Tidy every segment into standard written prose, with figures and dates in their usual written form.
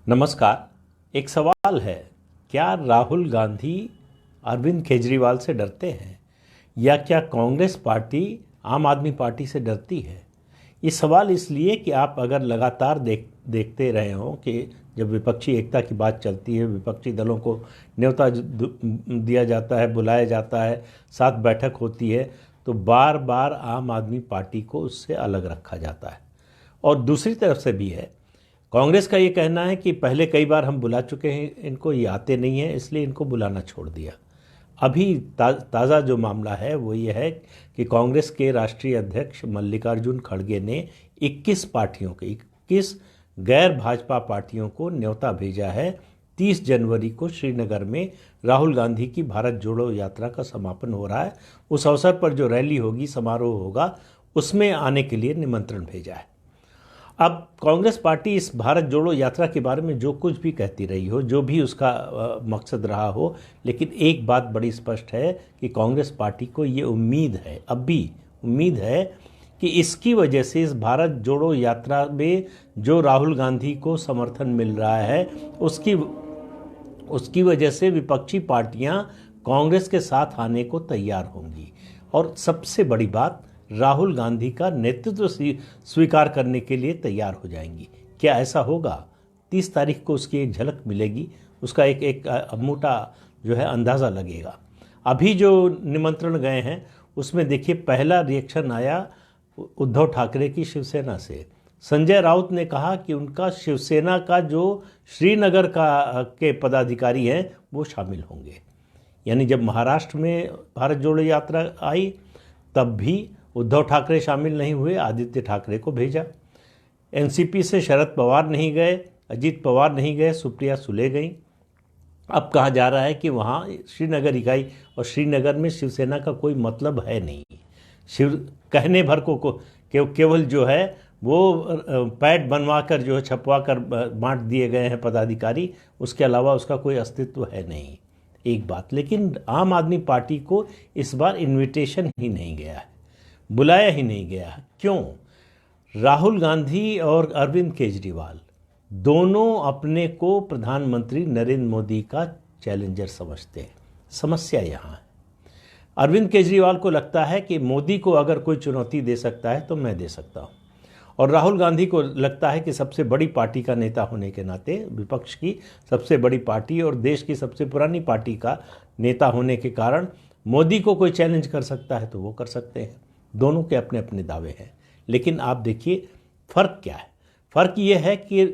नमस्कार। एक सवाल है, क्या राहुल गांधी अरविंद केजरीवाल से डरते हैं या क्या कांग्रेस पार्टी आम आदमी पार्टी से डरती है? ये सवाल इसलिए कि आप अगर लगातार देखते रहे हों कि जब विपक्षी एकता की बात चलती है, विपक्षी दलों को न्योता दिया जाता है, बुलाया जाता है, साथ बैठक होती है, तो बार बार आम आदमी पार्टी को उससे अलग रखा जाता है। और दूसरी तरफ से भी है, कांग्रेस का ये कहना है कि पहले कई बार हम बुला चुके हैं इनको, ये आते नहीं हैं, इसलिए इनको बुलाना छोड़ दिया। अभी ताज़ा जो मामला है वो ये है कि कांग्रेस के राष्ट्रीय अध्यक्ष मल्लिकार्जुन खड़गे ने 21 गैर भाजपा पार्टियों को न्योता भेजा है। 30 जनवरी को श्रीनगर में राहुल गांधी की भारत जोड़ो यात्रा का समापन हो रहा है। उस अवसर पर जो रैली होगी, समारोह होगा, उसमें आने के लिए निमंत्रण भेजा है। अब कांग्रेस पार्टी इस भारत जोड़ो यात्रा के बारे में जो कुछ भी कहती रही हो, जो भी उसका मकसद रहा हो, लेकिन एक बात बड़ी स्पष्ट है कि कांग्रेस पार्टी को ये उम्मीद है, अब भी उम्मीद है कि इसकी वजह से, इस भारत जोड़ो यात्रा में जो राहुल गांधी को समर्थन मिल रहा है, उसकी वजह से विपक्षी पार्टियां कांग्रेस के साथ आने को तैयार होंगी और सबसे बड़ी बात, राहुल गांधी का नेतृत्व स्वीकार करने के लिए तैयार हो जाएंगी। क्या ऐसा होगा? 30 तारीख को उसकी एक झलक मिलेगी, उसका एक मोटा जो है अंदाज़ा लगेगा। अभी जो निमंत्रण गए हैं उसमें देखिए, पहला रिएक्शन आया उद्धव ठाकरे की शिवसेना से। संजय राउत ने कहा कि उनका शिवसेना का जो श्रीनगर के पदाधिकारी हैं वो शामिल होंगे। यानी जब महाराष्ट्र में भारत जोड़ो यात्रा आई तब भी उद्धव ठाकरे शामिल नहीं हुए, आदित्य ठाकरे को भेजा। एनसीपी से शरद पवार नहीं गए, अजीत पवार नहीं गए, सुप्रिया सुले गई। अब कहा जा रहा है कि वहाँ श्रीनगर इकाई, और श्रीनगर में शिवसेना का कोई मतलब है नहीं। कहने भर को केवल जो है वो पैड बनवा कर, जो है छपवा कर बांट दिए गए हैं पदाधिकारी, उसके अलावा उसका कोई अस्तित्व है नहीं। एक बात, लेकिन आम आदमी पार्टी को इस बार इन्विटेशन ही नहीं गया है, बुलाया ही नहीं गया। क्यों? राहुल गांधी और अरविंद केजरीवाल दोनों अपने को प्रधानमंत्री नरेंद्र मोदी का चैलेंजर समझते हैं। समस्या यहाँ है, अरविंद केजरीवाल को लगता है कि मोदी को अगर कोई चुनौती दे सकता है तो मैं दे सकता हूँ, और राहुल गांधी को लगता है कि सबसे बड़ी पार्टी का नेता होने के नाते, विपक्ष की सबसे बड़ी पार्टी और देश की सबसे पुरानी पार्टी का नेता होने के कारण मोदी को कोई चैलेंज कर सकता है तो वो कर सकते हैं। दोनों के अपने अपने दावे हैं, लेकिन आप देखिए फ़र्क क्या है। फ़र्क ये है कि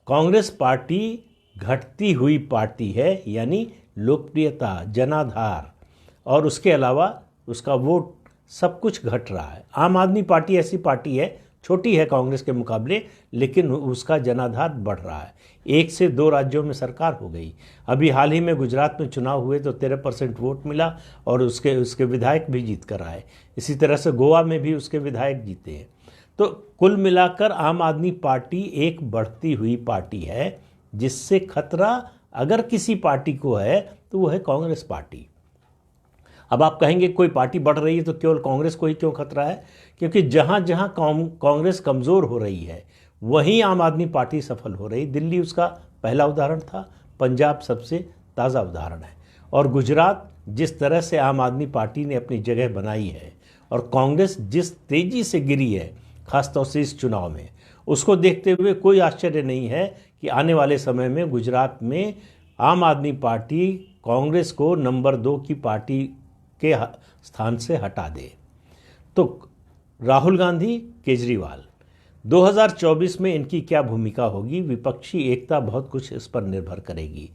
कांग्रेस पार्टी घटती हुई पार्टी है, यानी लोकप्रियता, जनाधार और उसके अलावा उसका वोट, सब कुछ घट रहा है। आम आदमी पार्टी ऐसी पार्टी है, छोटी है कांग्रेस के मुकाबले, लेकिन उसका जनाधार बढ़ रहा है। 1 से 2 राज्यों में सरकार हो गई। अभी हाल ही में गुजरात में चुनाव हुए तो 13% वोट मिला और उसके विधायक भी जीत कर आए। इसी तरह से गोवा में भी उसके विधायक जीते हैं। तो कुल मिलाकर आम आदमी पार्टी एक बढ़ती हुई पार्टी है, जिससे खतरा अगर किसी पार्टी को है तो वो है कांग्रेस पार्टी। अब आप कहेंगे कोई पार्टी बढ़ रही है तो केवल कांग्रेस को ही क्यों खतरा है? क्योंकि जहां जहां कांग्रेस कमज़ोर हो रही है वहीं आम आदमी पार्टी सफल हो रही। दिल्ली उसका पहला उदाहरण था, पंजाब सबसे ताज़ा उदाहरण है, और गुजरात जिस तरह से आम आदमी पार्टी ने अपनी जगह बनाई है और कांग्रेस जिस तेज़ी से गिरी है, खासतौर से इस चुनाव में, उसको देखते हुए कोई आश्चर्य नहीं है कि आने वाले समय में गुजरात में आम आदमी पार्टी कांग्रेस को नंबर 2 की पार्टी के स्थान से हटा दे। तो राहुल गांधी, केजरीवाल, 2024 में इनकी क्या भूमिका होगी? विपक्षी एकता बहुत कुछ इस पर निर्भर करेगी।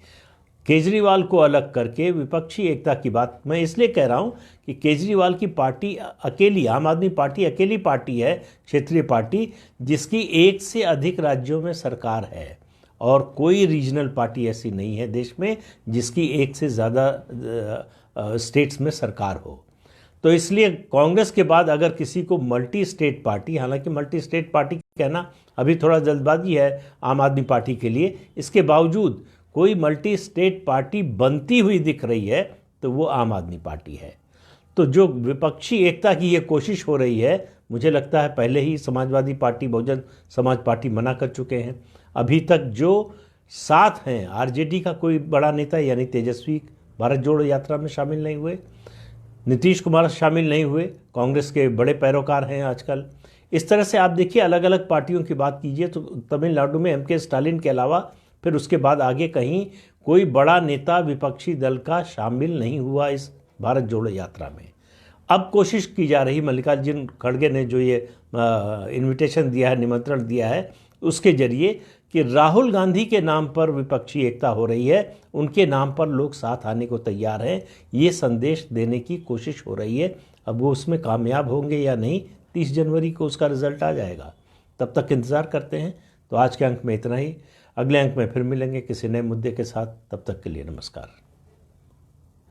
केजरीवाल को अलग करके विपक्षी एकता की बात मैं इसलिए कह रहा हूं कि केजरीवाल की पार्टी अकेली, आम आदमी पार्टी अकेली पार्टी है, क्षेत्रीय पार्टी, जिसकी 1 से अधिक राज्यों में सरकार है, और कोई रीजनल पार्टी ऐसी नहीं है देश में जिसकी 1 से ज़्यादा स्टेट्स में सरकार हो। तो इसलिए कांग्रेस के बाद अगर किसी को मल्टी स्टेट पार्टी, हालांकि मल्टी स्टेट पार्टी कहना अभी थोड़ा जल्दबाजी है आम आदमी पार्टी के लिए, इसके बावजूद कोई मल्टी स्टेट पार्टी बनती हुई दिख रही है तो वो आम आदमी पार्टी है। तो जो विपक्षी एकता की ये कोशिश हो रही है, मुझे लगता है पहले ही समाजवादी पार्टी, बहुजन समाज पार्टी मना कर चुके हैं। अभी तक जो साथ हैं। आरजेडी का कोई बड़ा नेता यानी तेजस्वी भारत जोड़ो यात्रा में शामिल नहीं हुए, नीतीश कुमार शामिल नहीं हुए, कांग्रेस के बड़े पैरोकार हैं आजकल। इस तरह से आप देखिए, अलग अलग पार्टियों की बात कीजिए तो तमिलनाडु में एमके स्टालिन के अलावा फिर उसके बाद आगे कहीं कोई बड़ा नेता विपक्षी दल का शामिल नहीं हुआ इस भारत जोड़ो यात्रा में। अब कोशिश की जा रही, मल्लिकार्जुन खड़गे ने जो ये इनविटेशन दिया है, निमंत्रण दिया है, उसके जरिए कि राहुल गांधी के नाम पर विपक्षी एकता हो रही है, उनके नाम पर लोग साथ आने को तैयार हैं, ये संदेश देने की कोशिश हो रही है। अब वो उसमें कामयाब होंगे या नहीं, 30 जनवरी को उसका रिजल्ट आ जाएगा, तब तक इंतज़ार करते हैं। तो आज के अंक में इतना ही, अगले अंक में फिर मिलेंगे किसी नए मुद्दे के साथ। तब तक के लिए नमस्कार।